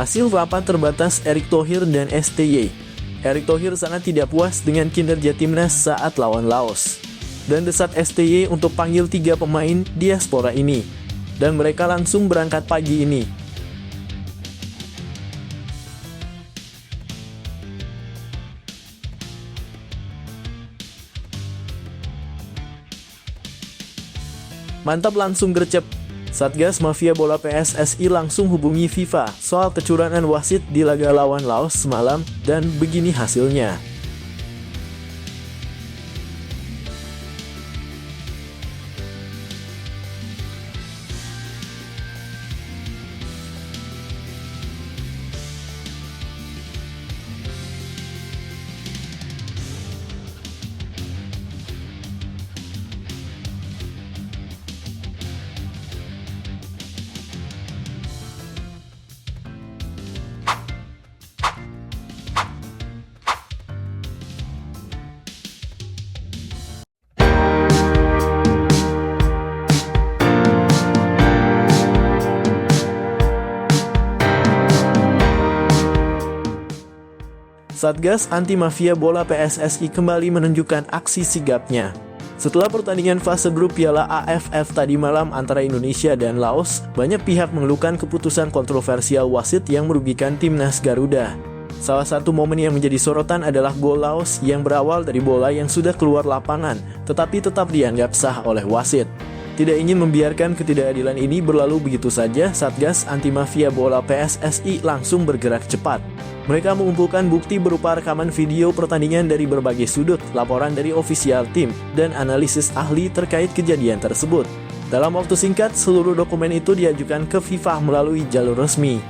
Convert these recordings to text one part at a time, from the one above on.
Hasil rapat terbatas Erick Thohir dan STY. Erick Thohir sangat tidak puas dengan kinerja timnas saat lawan Laos dan desak STY untuk panggil 3 pemain diaspora ini. Dan mereka langsung berangkat pagi ini. Mantap, langsung gercep. Satgas Mafia Bola PSSI langsung hubungi FIFA soal kecurangan wasit di laga lawan Laos semalam, dan begini hasilnya. Satgas Anti Mafia Bola PSSI kembali menunjukkan aksi sigapnya. Setelah pertandingan fase grup Piala AFF tadi malam antara Indonesia dan Laos, banyak pihak mengeluhkan keputusan kontroversial wasit yang merugikan timnas Garuda. Salah satu momen yang menjadi sorotan adalah gol Laos yang berawal dari bola yang sudah keluar lapangan, tetapi tetap dianggap sah oleh wasit. Tidak ingin membiarkan ketidakadilan ini berlalu begitu saja, Satgas Anti Mafia Bola PSSI langsung bergerak cepat. Mereka mengumpulkan bukti berupa rekaman video pertandingan dari berbagai sudut, laporan dari ofisial tim, dan analisis ahli terkait kejadian tersebut. Dalam waktu singkat, seluruh dokumen itu diajukan ke FIFA melalui jalur resmi.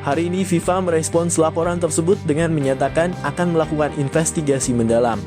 Hari ini FIFA merespons laporan tersebut dengan menyatakan akan melakukan investigasi mendalam.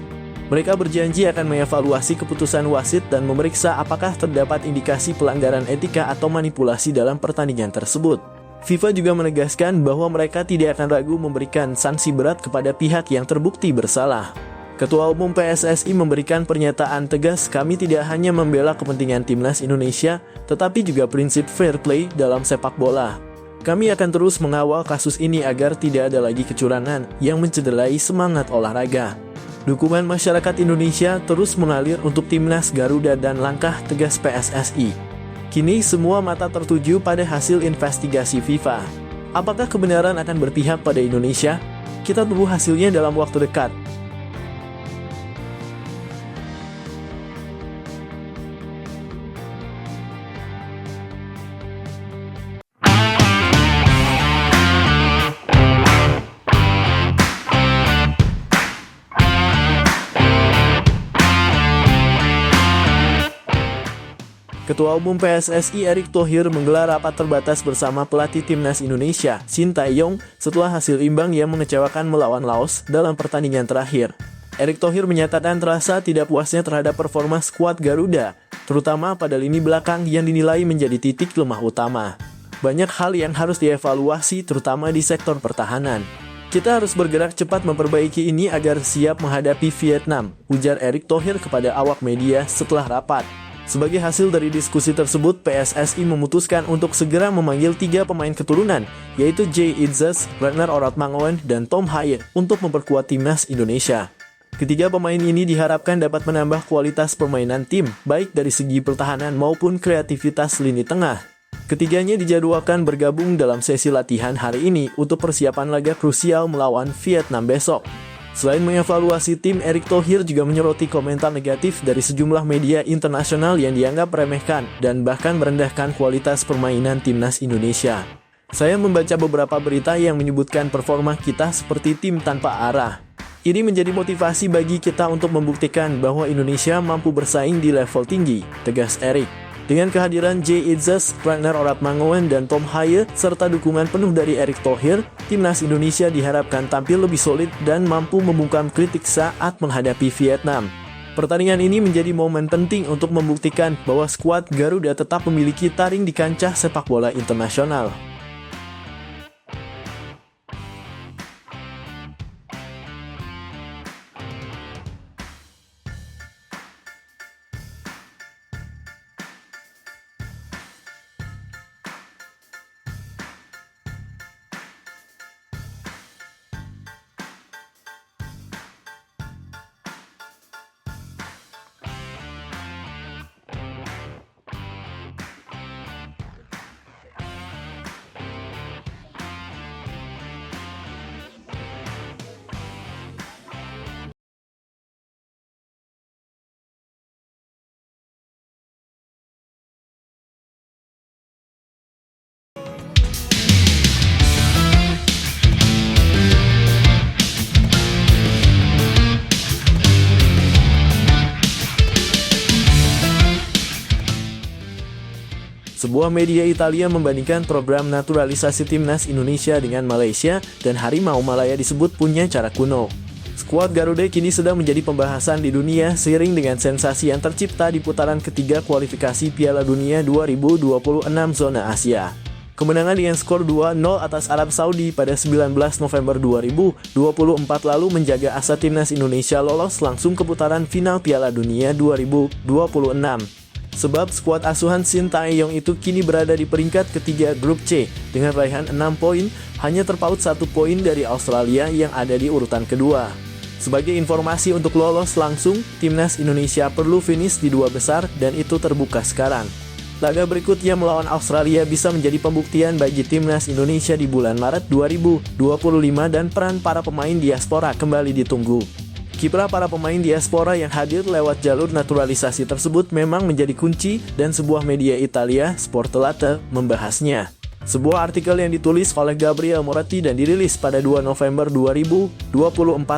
Mereka berjanji akan mengevaluasi keputusan wasit dan memeriksa apakah terdapat indikasi pelanggaran etika atau manipulasi dalam pertandingan tersebut. FIFA juga menegaskan bahwa mereka tidak akan ragu memberikan sanksi berat kepada pihak yang terbukti bersalah. Ketua Umum PSSI memberikan pernyataan tegas, "Kami tidak hanya membela kepentingan timnas Indonesia, tetapi juga prinsip fair play dalam sepak bola. Kami akan terus mengawal kasus ini agar tidak ada lagi kecurangan yang mencederai semangat olahraga." Dukungan masyarakat Indonesia terus mengalir untuk timnas Garuda dan langkah tegas PSSI. Kini semua mata tertuju pada hasil investigasi FIFA. Apakah kebenaran akan berpihak pada Indonesia? Kita tunggu hasilnya dalam waktu dekat. Ketua Umum PSSI Erick Thohir menggelar rapat terbatas bersama pelatih timnas Indonesia, Shin Tae-yong, setelah hasil imbang yang mengecewakan melawan Laos dalam pertandingan terakhir. Erick Thohir menyatakan terasa tidak puasnya terhadap performa skuad Garuda, terutama pada lini belakang yang dinilai menjadi titik lemah utama. Banyak hal yang harus dievaluasi, terutama di sektor pertahanan. Kita harus bergerak cepat memperbaiki ini agar siap menghadapi Vietnam, ujar Erick Thohir kepada awak media setelah rapat. Sebagai hasil dari diskusi tersebut, PSSI memutuskan untuk segera memanggil 3 pemain keturunan, yaitu Jay Itzes, Ragnar Oratmangoen, dan Tom Haye untuk memperkuat timnas Indonesia. Ketiga pemain ini diharapkan dapat menambah kualitas permainan tim, baik dari segi pertahanan maupun kreativitas lini tengah. Ketiganya dijadwalkan bergabung dalam sesi latihan hari ini untuk persiapan laga krusial melawan Vietnam besok. Selain mengevaluasi tim, Erick Thohir juga menyoroti komentar negatif dari sejumlah media internasional yang dianggap meremehkan dan bahkan merendahkan kualitas permainan timnas Indonesia. Saya membaca beberapa berita yang menyebutkan performa kita seperti tim tanpa arah. Ini menjadi motivasi bagi kita untuk membuktikan bahwa Indonesia mampu bersaing di level tinggi, tegas Erick. Dengan kehadiran Jay Itzes, Ragnar Oratmangoen, dan Tom Haye, serta dukungan penuh dari Erick Thohir, timnas Indonesia diharapkan tampil lebih solid dan mampu membungkam kritik saat menghadapi Vietnam. Pertandingan ini menjadi momen penting untuk membuktikan bahwa skuad Garuda tetap memiliki taring di kancah sepak bola internasional. Sebuah media Italia membandingkan program naturalisasi timnas Indonesia dengan Malaysia, dan Harimau Malaya disebut punya cara kuno. Skuad Garuda kini sedang menjadi pembahasan di dunia seiring dengan sensasi yang tercipta di putaran ketiga kualifikasi Piala Dunia 2026 zona Asia. Kemenangan dengan skor 2-0 atas Arab Saudi pada 19 November 2024 lalu menjaga asa timnas Indonesia lolos langsung ke putaran final Piala Dunia 2026. Sebab skuad asuhan Sintayong itu kini berada di peringkat ketiga grup C dengan raihan 6 poin, hanya terpaut 1 poin dari Australia yang ada di urutan kedua. Sebagai informasi untuk lolos langsung, timnas Indonesia perlu finish di 2 besar dan itu terbuka sekarang. Laga berikutnya melawan Australia bisa menjadi pembuktian bagi timnas Indonesia di bulan Maret 2025 dan peran para pemain diaspora kembali ditunggu. Kiprah para pemain diaspora yang hadir lewat jalur naturalisasi tersebut memang menjadi kunci dan sebuah media Italia, Sportellate, membahasnya. Sebuah artikel yang ditulis oleh Gabriel Moretti dan dirilis pada 2 November 2024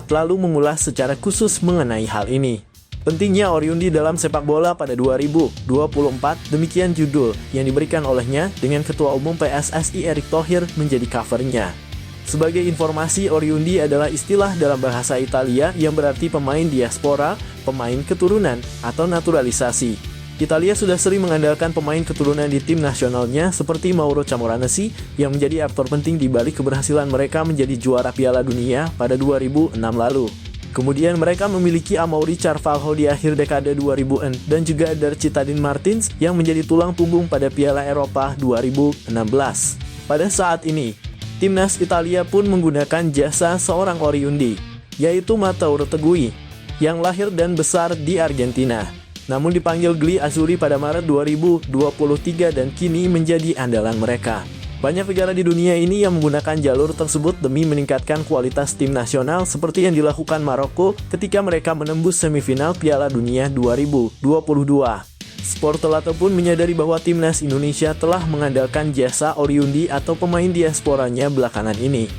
lalu mengulas secara khusus mengenai hal ini. Pentingnya Oriundi dalam sepak bola pada 2024, demikian judul yang diberikan olehnya dengan Ketua Umum PSSI Erick Thohir menjadi covernya. Sebagai informasi, Oriundi adalah istilah dalam bahasa Italia yang berarti pemain diaspora, pemain keturunan, atau naturalisasi. Italia sudah sering mengandalkan pemain keturunan di tim nasionalnya seperti Mauro Camoranesi yang menjadi aktor penting di balik keberhasilan mereka menjadi juara Piala Dunia pada 2006 lalu. Kemudian mereka memiliki Amaury Carvalho di akhir dekade 2000-an dan juga Eder Citadin Martins yang menjadi tulang punggung pada Piala Eropa 2016. Pada saat ini, timnas Italia pun menggunakan jasa seorang Oriundi, yaitu Matteo Retegui, yang lahir dan besar di Argentina. Namun dipanggil Gli Azzurri pada Maret 2023 dan kini menjadi andalan mereka. Banyak negara di dunia ini yang menggunakan jalur tersebut demi meningkatkan kualitas tim nasional seperti yang dilakukan Maroko ketika mereka menembus semifinal Piala Dunia 2022. Sportellate pun menyadari bahwa timnas Indonesia telah mengandalkan jasa Oriundi atau pemain diasporanya belakangan ini.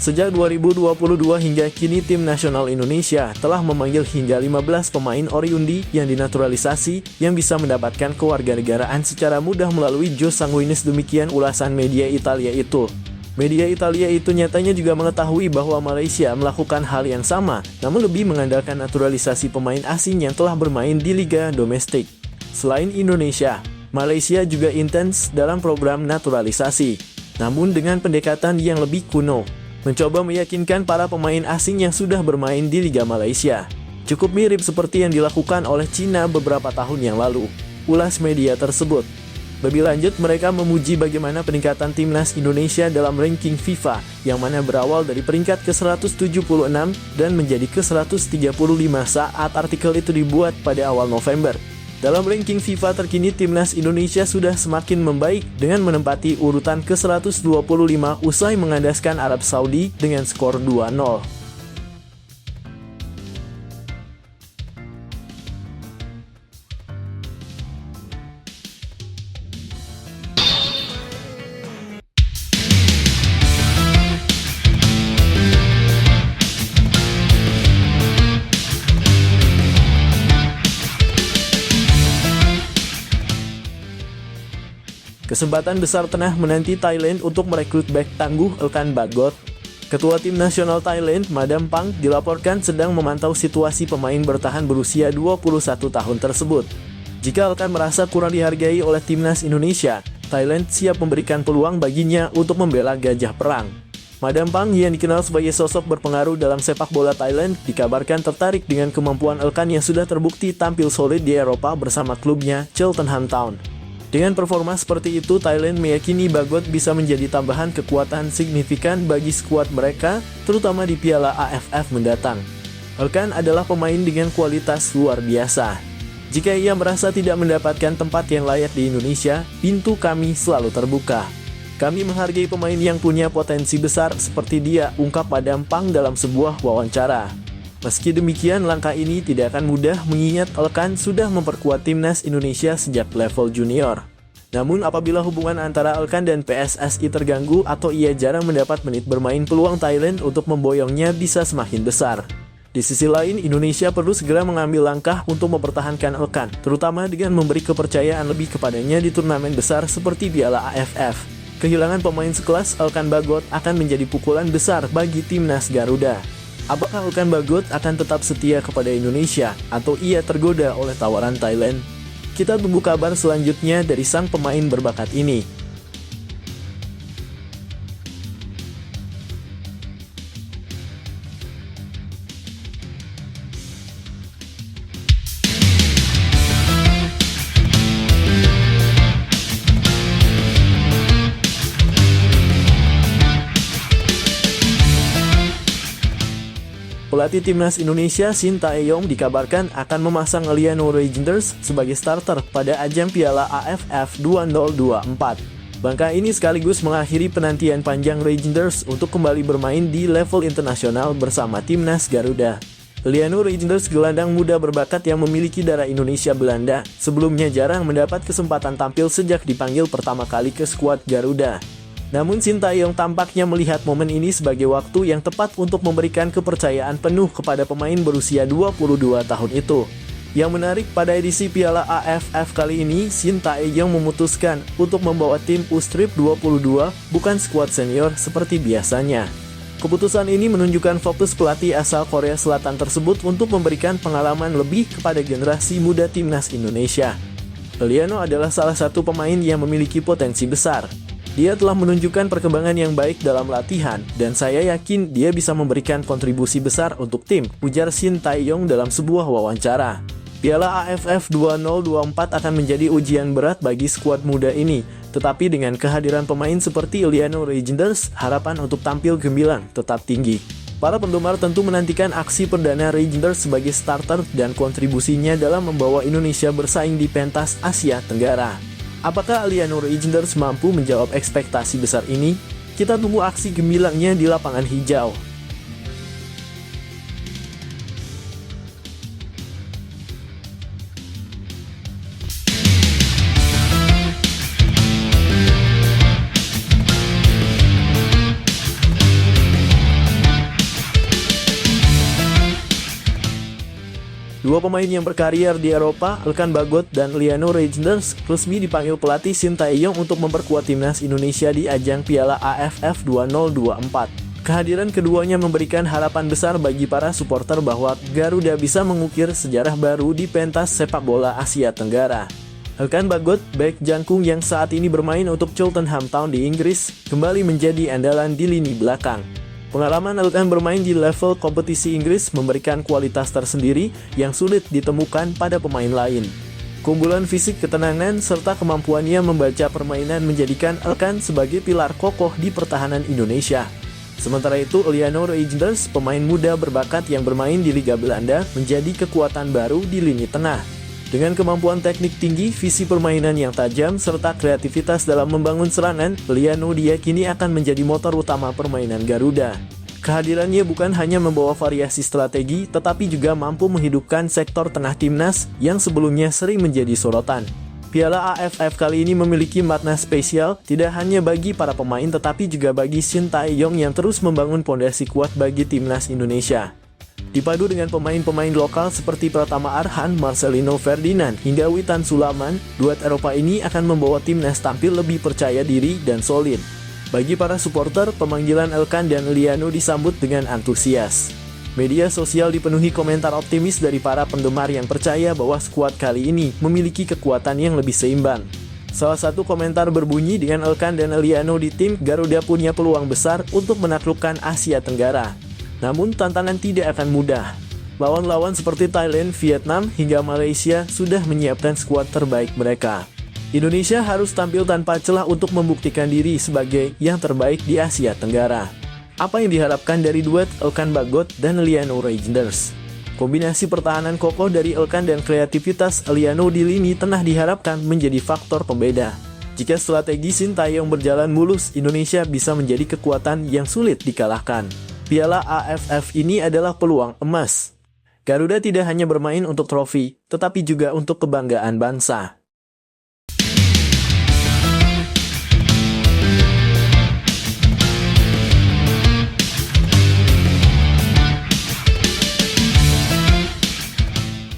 Sejak 2022 hingga kini tim nasional Indonesia telah memanggil hingga 15 pemain Oriundi yang dinaturalisasi yang bisa mendapatkan kewarganegaraan secara mudah melalui Jose Sanguinis, demikian ulasan media Italia itu. Media Italia itu nyatanya juga mengetahui bahwa Malaysia melakukan hal yang sama, namun lebih mengandalkan naturalisasi pemain asing yang telah bermain di liga domestik. Selain Indonesia, Malaysia juga intens dalam program naturalisasi, namun dengan pendekatan yang lebih kuno. Mencoba meyakinkan para pemain asing yang sudah bermain di Liga Malaysia. Cukup mirip seperti yang dilakukan oleh Cina beberapa tahun yang lalu, ulas media tersebut. Lebih lanjut, mereka memuji bagaimana peningkatan timnas Indonesia dalam ranking FIFA, yang mana berawal dari peringkat ke-176 dan menjadi ke-135 saat artikel itu dibuat pada awal November. Dalam ranking FIFA terkini, timnas Indonesia sudah semakin membaik dengan menempati urutan ke-125 usai mengandaskan Arab Saudi dengan skor 2-0. Kesempatan besar tengah menanti Thailand untuk merekrut bek tangguh Elkan Bagot. Ketua Tim Nasional Thailand, Madam Pang, dilaporkan sedang memantau situasi pemain bertahan berusia 21 tahun tersebut. Jika Elkan merasa kurang dihargai oleh timnas Indonesia, Thailand siap memberikan peluang baginya untuk membela gajah perang. Madam Pang yang dikenal sebagai sosok berpengaruh dalam sepak bola Thailand dikabarkan tertarik dengan kemampuan Elkan yang sudah terbukti tampil solid di Eropa bersama klubnya Cheltenham Town. Dengan performa seperti itu, Thailand meyakini Bagot bisa menjadi tambahan kekuatan signifikan bagi skuad mereka, terutama di Piala AFF mendatang. Elkan adalah pemain dengan kualitas luar biasa. Jika ia merasa tidak mendapatkan tempat yang layak di Indonesia, pintu kami selalu terbuka. Kami menghargai pemain yang punya potensi besar seperti dia, ungkap Madam Pang dalam sebuah wawancara. Meski demikian, langkah ini tidak akan mudah mengingat Elkan sudah memperkuat timnas Indonesia sejak level junior. Namun apabila hubungan antara Elkan dan PSSI terganggu atau ia jarang mendapat menit bermain, peluang Thailand untuk memboyongnya bisa semakin besar. Di sisi lain, Indonesia perlu segera mengambil langkah untuk mempertahankan Elkan, terutama dengan memberi kepercayaan lebih kepadanya di turnamen besar seperti Piala AFF. Kehilangan pemain sekelas Elkan Bagot akan menjadi pukulan besar bagi timnas Garuda. Apakah Elkan Bagot akan tetap setia kepada Indonesia atau ia tergoda oleh tawaran Thailand? Kita tunggu kabar selanjutnya dari sang pemain berbakat ini. Pelatih timnas Indonesia Shin Tae-yong dikabarkan akan memasang Liano Reijnders sebagai starter pada ajang Piala AFF 2024. Langkah ini sekaligus mengakhiri penantian panjang Reijnders untuk kembali bermain di level internasional bersama timnas Garuda. Liano Reijnders gelandang muda berbakat yang memiliki darah Indonesia Belanda, sebelumnya jarang mendapat kesempatan tampil sejak dipanggil pertama kali ke skuad Garuda. Namun Shin Tae-yong tampaknya melihat momen ini sebagai waktu yang tepat untuk memberikan kepercayaan penuh kepada pemain berusia 22 tahun itu. Yang menarik pada edisi Piala AFF kali ini, Shin Tae-yong memutuskan untuk membawa tim U-Strip 22, bukan skuad senior seperti biasanya. Keputusan ini menunjukkan fokus pelatih asal Korea Selatan tersebut untuk memberikan pengalaman lebih kepada generasi muda timnas Indonesia. Liano adalah salah satu pemain yang memiliki potensi besar. Dia telah menunjukkan perkembangan yang baik dalam latihan, dan saya yakin dia bisa memberikan kontribusi besar untuk tim, ujar Shin Tae-yong dalam sebuah wawancara. Piala AFF 2024 akan menjadi ujian berat bagi skuad muda ini, tetapi dengan kehadiran pemain seperti Liano Reijnders, harapan untuk tampil gemilang tetap tinggi. Para penggemar tentu menantikan aksi perdana Reijnders sebagai starter dan kontribusinya dalam membawa Indonesia bersaing di pentas Asia Tenggara. Apakah Liano Reijnders mampu menjawab ekspektasi besar ini? Kita tunggu aksi gemilangnya di lapangan hijau. Dua pemain yang berkarier di Eropa, Elkan Bagot dan Liano Reijnders, resmi dipanggil pelatih Shin Tae-yong untuk memperkuat timnas Indonesia di ajang Piala AFF 2024. Kehadiran keduanya memberikan harapan besar bagi para supporter bahwa Garuda bisa mengukir sejarah baru di pentas sepak bola Asia Tenggara. Elkan Bagot, bek jangkung yang saat ini bermain untuk Cheltenham Town di Inggris, kembali menjadi andalan di lini belakang. Pengalaman Elkan bermain di level kompetisi Inggris memberikan kualitas tersendiri yang sulit ditemukan pada pemain lain. Keunggulan fisik, ketenangan, serta kemampuannya membaca permainan menjadikan Elkan sebagai pilar kokoh di pertahanan Indonesia. Sementara itu, Liano Reijnders, pemain muda berbakat yang bermain di Liga Belanda, menjadi kekuatan baru di lini tengah. Dengan kemampuan teknik tinggi, visi permainan yang tajam, serta kreativitas dalam membangun serangan, Liano diyakini akan menjadi motor utama permainan Garuda. Kehadirannya bukan hanya membawa variasi strategi, tetapi juga mampu menghidupkan sektor tengah timnas yang sebelumnya sering menjadi sorotan. Piala AFF kali ini memiliki makna spesial, tidak hanya bagi para pemain tetapi juga bagi Shin Tae-yong yang terus membangun pondasi kuat bagi timnas Indonesia. Dipadu dengan pemain-pemain lokal seperti Pratama Arhan, Marcelino Ferdinand, hingga Witan Sulaiman, duet Eropa ini akan membawa timnas tampil lebih percaya diri dan solid. Bagi para supporter, pemanggilan Elkan dan Liano disambut dengan antusias. Media sosial dipenuhi komentar optimis dari para penggemar yang percaya bahwa skuad kali ini memiliki kekuatan yang lebih seimbang. Salah satu komentar berbunyi, dengan Elkan dan Liano di tim, Garuda punya peluang besar untuk menaklukkan Asia Tenggara. Namun tantangan tidak akan mudah. Lawan-lawan seperti Thailand, Vietnam, hingga Malaysia sudah menyiapkan skuad terbaik mereka. Indonesia harus tampil tanpa celah untuk membuktikan diri sebagai yang terbaik di Asia Tenggara. Apa yang diharapkan dari duet Elkan Bagot dan Liano Reijnders? Kombinasi pertahanan kokoh dari Elkan dan kreativitas Liano di lini tengah diharapkan menjadi faktor pembeda. Jika strategi Shin Tae-yong berjalan mulus, Indonesia bisa menjadi kekuatan yang sulit dikalahkan. Piala AFF ini adalah peluang emas. Garuda tidak hanya bermain untuk trofi, tetapi juga untuk kebanggaan bangsa.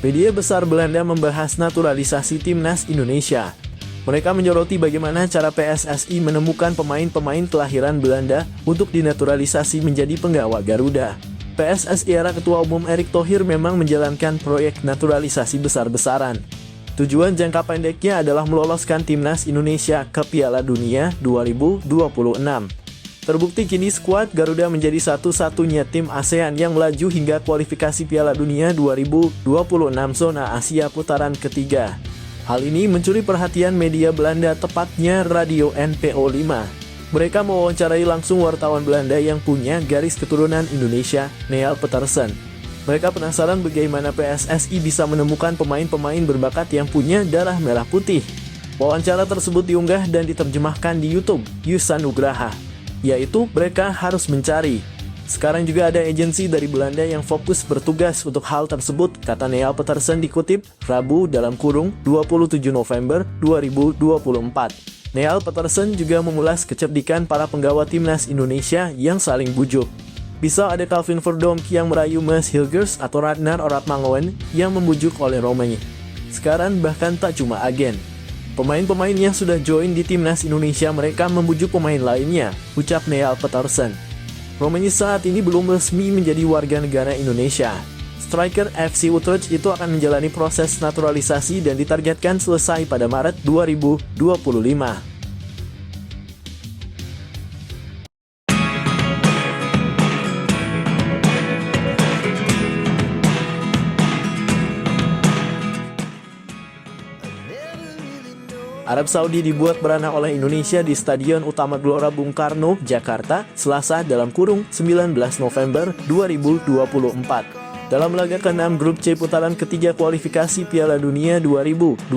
Media besar Belanda membahas naturalisasi timnas Indonesia. Mereka menyoroti bagaimana cara PSSI menemukan pemain-pemain kelahiran Belanda untuk dinaturalisasi menjadi penggawa Garuda. PSSI era Ketua Umum Erick Thohir memang menjalankan proyek naturalisasi besar-besaran. Tujuan jangka pendeknya adalah meloloskan timnas Indonesia ke Piala Dunia 2026. Terbukti kini skuad Garuda menjadi satu-satunya tim ASEAN yang melaju hingga kualifikasi Piala Dunia 2026 zona Asia putaran ketiga. Hal ini mencuri perhatian media Belanda, tepatnya Radio NPO 5. Mereka mewawancarai langsung wartawan Belanda yang punya garis keturunan Indonesia, Neil Petersen. Mereka penasaran bagaimana PSSI bisa menemukan pemain-pemain berbakat yang punya darah merah putih. Wawancara tersebut diunggah dan diterjemahkan di YouTube Yusa Nugraha, yaitu mereka harus mencari. Sekarang juga ada agensi dari Belanda yang fokus bertugas untuk hal tersebut, kata Neil Petersen dikutip Rabu (27 November 2024). Neil Petersen juga memulas kecerdikan para penggawa timnas Indonesia yang saling bujuk. Bisa ada Calvin Verdonk yang merayu Mas Hilgers atau Ragnar Oratmangoen yang membujuk oleh Romein. Sekarang bahkan tak cuma agen. Pemain-pemain yang sudah join di timnas Indonesia mereka membujuk pemain lainnya, ucap Neil Petersen. Romein saat ini belum resmi menjadi warga negara Indonesia. Striker FC Utrecht itu akan menjalani proses naturalisasi dan ditargetkan selesai pada Maret 2025. Arab Saudi dibuat beranak oleh Indonesia di Stadion Utama Gelora Bung Karno, Jakarta, Selasa (19 November 2024). Dalam laga ke-6 grup C putaran ketiga kualifikasi Piala Dunia 2026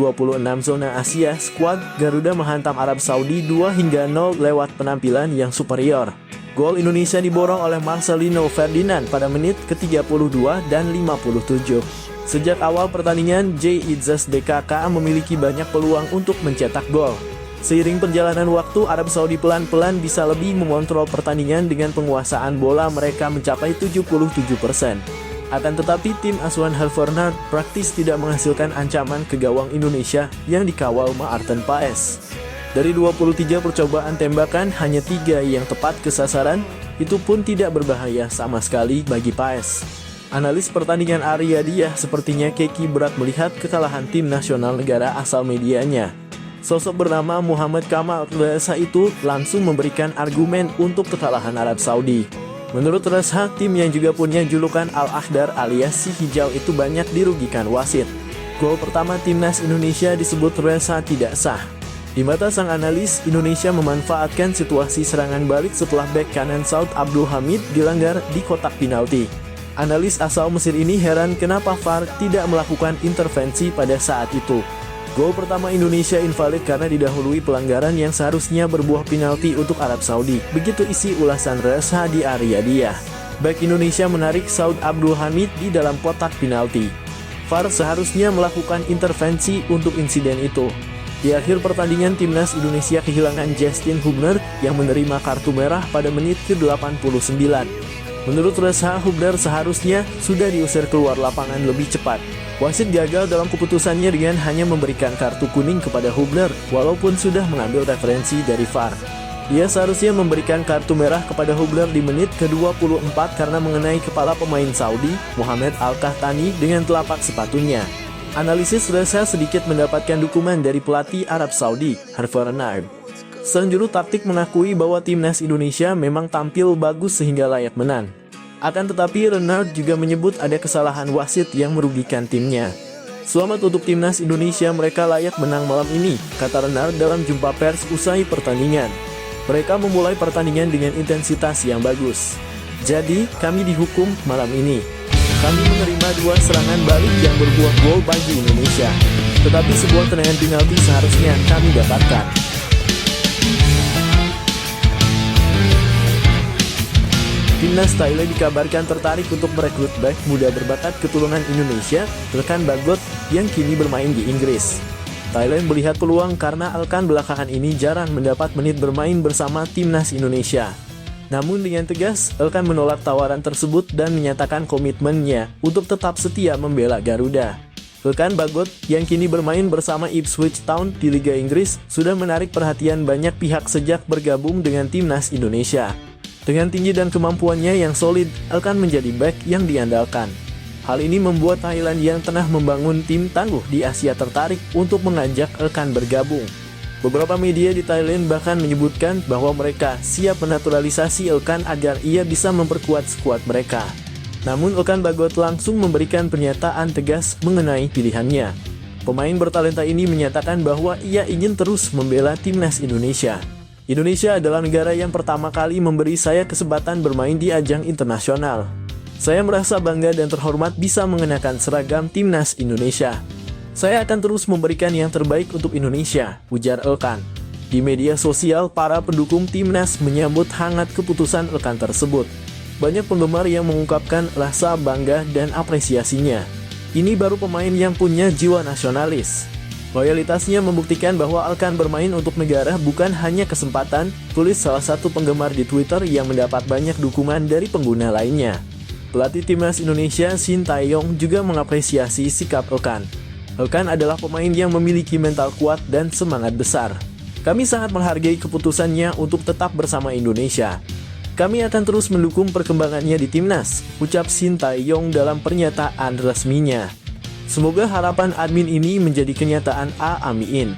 zona Asia, skuad Garuda menghantam Arab Saudi 2-0 lewat penampilan yang superior. Gol Indonesia diborong oleh Marcelino Ferdinand pada menit ke-32 dan 57. Sejak awal pertandingan, JIZS DKK memiliki banyak peluang untuk mencetak gol. Seiring perjalanan waktu, Arab Saudi pelan-pelan bisa lebih mengontrol pertandingan dengan penguasaan bola mereka mencapai 77%. Akan tetapi tim asuhan Havertz praktis tidak menghasilkan ancaman ke gawang Indonesia yang dikawal Maarten Paes. Dari 23 percobaan tembakan, hanya 3 yang tepat ke sasaran, itu pun tidak berbahaya sama sekali bagi Paes. Analis pertandingan Arya Diah sepertinya keki berat melihat kekalahan tim nasional negara asal medianya. Sosok bernama Muhammad Kamal Reza itu langsung memberikan argumen untuk kekalahan Arab Saudi. Menurut Reza, tim yang juga punya julukan Al-Akhdar alias si hijau itu banyak dirugikan wasit. Gol pertama timnas Indonesia disebut Reza tidak sah. Di mata sang analis, Indonesia memanfaatkan situasi serangan balik setelah bek kanan Saud Abdul Hamid dilanggar di kotak penalti. Analis asal Mesir ini heran kenapa VAR tidak melakukan intervensi pada saat itu. Gol pertama Indonesia invalid karena didahului pelanggaran yang seharusnya berbuah penalti untuk Arab Saudi. Begitu isi ulasan Reza di Arya Diah. Bek Indonesia menarik Saud Abdul Hamid di dalam kotak penalti. VAR seharusnya melakukan intervensi untuk insiden itu. Di akhir pertandingan, timnas Indonesia kehilangan Justin Hubner yang menerima kartu merah pada menit ke-89. Menurut Reza, Hubner seharusnya sudah diusir keluar lapangan lebih cepat. Wasit gagal dalam keputusannya dengan hanya memberikan kartu kuning kepada Hubner, walaupun sudah mengambil referensi dari VAR. Dia seharusnya memberikan kartu merah kepada Hubner di menit ke-24 karena mengenai kepala pemain Saudi, Mohamed Al-Kahtani, dengan telapak sepatunya. Analisis Reza sedikit mendapatkan dukungan dari pelatih Arab Saudi, Havertz. Sang juru taktik mengakui bahwa timnas Indonesia memang tampil bagus sehingga layak menang. Akan tetapi Renard juga menyebut ada kesalahan wasit yang merugikan timnya. Selamat untuk timnas Indonesia, mereka layak menang malam ini, kata Renard dalam jumpa pers usai pertandingan. Mereka memulai pertandingan dengan intensitas yang bagus. Jadi, kami dihukum malam ini. Kami menerima 2 serangan balik yang berbuah gol bagi Indonesia. Tetapi sebuah tendangan penalti seharusnya kami dapatkan. Timnas Thailand dikabarkan tertarik untuk merekrut bek muda berbakat keturunan Indonesia, Elkan Bagot, yang kini bermain di Inggris. Thailand melihat peluang karena Elkan belakangan ini jarang mendapat menit bermain bersama timnas Indonesia. Namun dengan tegas, Elkan menolak tawaran tersebut dan menyatakan komitmennya untuk tetap setia membela Garuda. Elkan Bagot yang kini bermain bersama Ipswich Town di Liga Inggris sudah menarik perhatian banyak pihak sejak bergabung dengan timnas Indonesia. Dengan tinggi dan kemampuannya yang solid, Elkan menjadi bek yang diandalkan. Hal ini membuat Thailand yang tengah membangun tim tangguh di Asia tertarik untuk mengajak Elkan bergabung. Beberapa media di Thailand bahkan menyebutkan bahwa mereka siap menaturalisasi Elkan agar ia bisa memperkuat skuad mereka. Namun Elkan Bagot langsung memberikan pernyataan tegas mengenai pilihannya. Pemain bertalenta ini menyatakan bahwa ia ingin terus membela timnas Indonesia. Indonesia adalah negara yang pertama kali memberi saya kesempatan bermain di ajang internasional. Saya merasa bangga dan terhormat bisa mengenakan seragam timnas Indonesia. Saya akan terus memberikan yang terbaik untuk Indonesia, ujar Elkan. Di media sosial, para pendukung timnas menyambut hangat keputusan Elkan tersebut. Banyak penggemar yang mengungkapkan rasa bangga dan apresiasinya. Ini baru pemain yang punya jiwa nasionalis. Loyalitasnya membuktikan bahwa Elkan bermain untuk negara bukan hanya kesempatan, tulis salah satu penggemar di Twitter yang mendapat banyak dukungan dari pengguna lainnya. Pelatih timnas Indonesia Shin Tae-yong juga mengapresiasi sikap Elkan. Elkan adalah pemain yang memiliki mental kuat dan semangat besar. Kami sangat menghargai keputusannya untuk tetap bersama Indonesia. Kami akan terus mendukung perkembangannya di timnas, ucap Shin Tae-yong dalam pernyataan resminya. Semoga harapan admin ini menjadi kenyataan. Amin.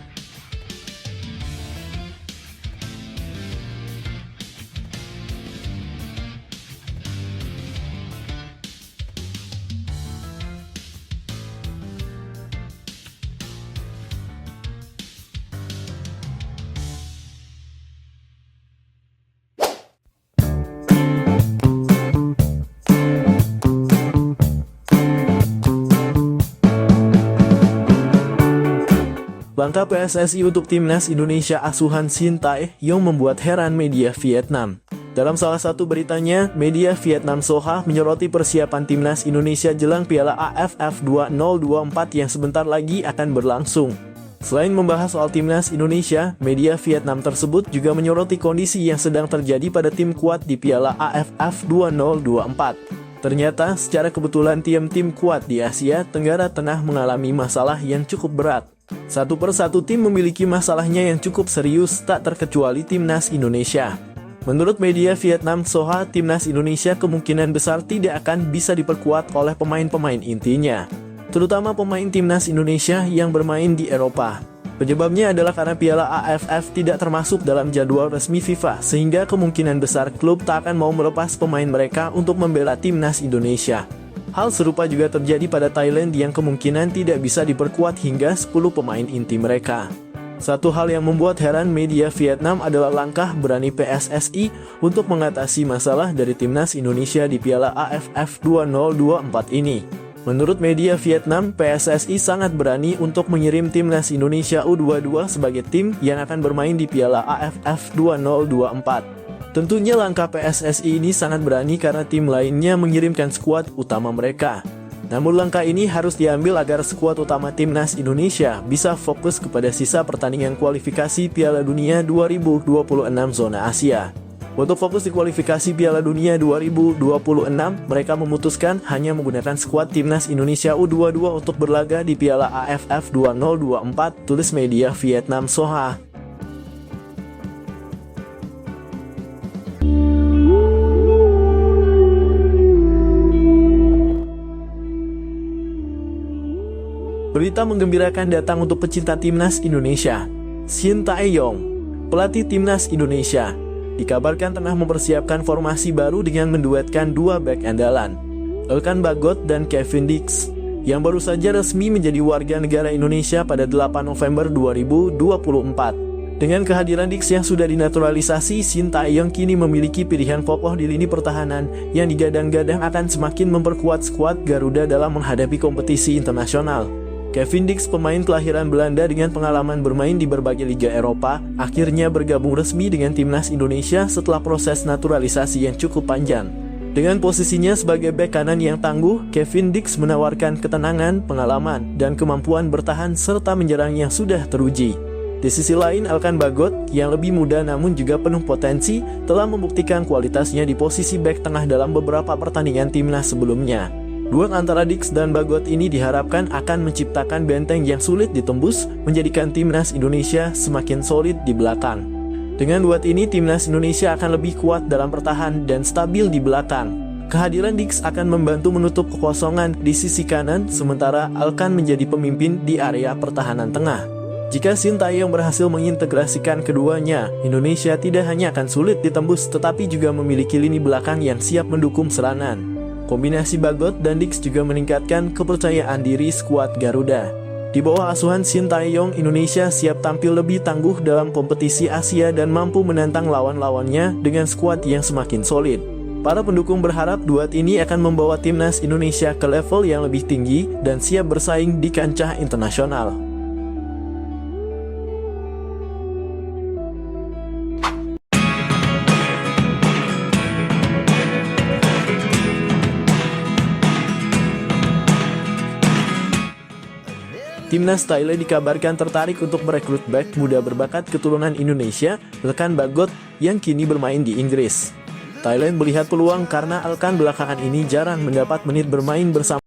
Langkah PSSI untuk timnas Indonesia asuhan Shin Tae-yong membuat heran media Vietnam. Dalam salah satu beritanya, media Vietnam Soha menyoroti persiapan timnas Indonesia jelang Piala AFF 2024 yang sebentar lagi akan berlangsung. Selain membahas soal timnas Indonesia, media Vietnam tersebut juga menyoroti kondisi yang sedang terjadi pada tim kuat di Piala AFF 2024. Ternyata, secara kebetulan tim-tim kuat di Asia Tenggara tengah mengalami masalah yang cukup berat. Satu persatu tim memiliki masalahnya yang cukup serius, tak terkecuali timnas Indonesia. Menurut media Vietnam Soha, timnas Indonesia kemungkinan besar tidak akan bisa diperkuat oleh pemain-pemain intinya, terutama pemain timnas Indonesia yang bermain di Eropa. Penyebabnya adalah karena Piala AFF tidak termasuk dalam jadwal resmi FIFA, sehingga kemungkinan besar klub tak akan mau melepas pemain mereka untuk membela timnas Indonesia. Hal serupa juga terjadi pada Thailand yang kemungkinan tidak bisa diperkuat hingga 10 pemain inti mereka. Satu hal yang membuat heran media Vietnam adalah langkah berani PSSI untuk mengatasi masalah dari timnas Indonesia di Piala AFF 2024 ini. Menurut media Vietnam, PSSI sangat berani untuk mengirim timnas Indonesia U22 sebagai tim yang akan bermain di Piala AFF 2024. Tentunya langkah PSSI ini sangat berani karena tim lainnya mengirimkan skuad utama mereka. Namun langkah ini harus diambil agar skuad utama timnas Indonesia bisa fokus kepada sisa pertandingan kualifikasi Piala Dunia 2026 zona Asia. Untuk fokus di kualifikasi Piala Dunia 2026, mereka memutuskan hanya menggunakan skuad timnas Indonesia U22 untuk berlaga di Piala AFF 2024, tulis media Vietnam Soha. Berita menggembirakan datang untuk pecinta timnas Indonesia. Shin Tae-yong, pelatih timnas Indonesia, dikabarkan tengah mempersiapkan formasi baru dengan menduetkan dua bek andalan, Elkan Bagot dan Kevin Dix, yang baru saja resmi menjadi warga negara Indonesia pada 8 November 2024. Dengan kehadiran Dix yang sudah dinaturalisasi, Shin Tae-yong kini memiliki pilihan kokoh di lini pertahanan yang digadang-gadang akan semakin memperkuat skuad Garuda dalam menghadapi kompetisi internasional. Kevin Dix, pemain kelahiran Belanda dengan pengalaman bermain di berbagai liga Eropa, akhirnya bergabung resmi dengan timnas Indonesia setelah proses naturalisasi yang cukup panjang. Dengan posisinya sebagai bek kanan yang tangguh, Kevin Dix menawarkan ketenangan, pengalaman, dan kemampuan bertahan serta menyerang yang sudah teruji. Di sisi lain, Elkan Bagot, yang lebih muda namun juga penuh potensi, telah membuktikan kualitasnya di posisi bek tengah dalam beberapa pertandingan timnas sebelumnya. Duel antara Dix dan Bagot ini diharapkan akan menciptakan benteng yang sulit ditembus, menjadikan timnas Indonesia semakin solid di belakang. Dengan duet ini, timnas Indonesia akan lebih kuat dalam bertahan dan stabil di belakang. Kehadiran Dix akan membantu menutup kekosongan di sisi kanan, sementara Alkan menjadi pemimpin di area pertahanan tengah. Jika Sintayong berhasil mengintegrasikan keduanya, Indonesia tidak hanya akan sulit ditembus tetapi juga memiliki lini belakang yang siap mendukung serangan. Kombinasi Bagot dan Dix juga meningkatkan kepercayaan diri skuad Garuda. Di bawah asuhan Sintayong, Indonesia siap tampil lebih tangguh dalam kompetisi Asia dan mampu menantang lawan-lawannya dengan skuad yang semakin solid. Para pendukung berharap duet ini akan membawa timnas Indonesia ke level yang lebih tinggi dan siap bersaing di kancah internasional. Timnas Thailand dikabarkan tertarik untuk merekrut bek muda berbakat keturunan Indonesia, Alkan Bagot, yang kini bermain di Inggris. Thailand melihat peluang karena Alkan belakangan ini jarang mendapat menit bermain bersama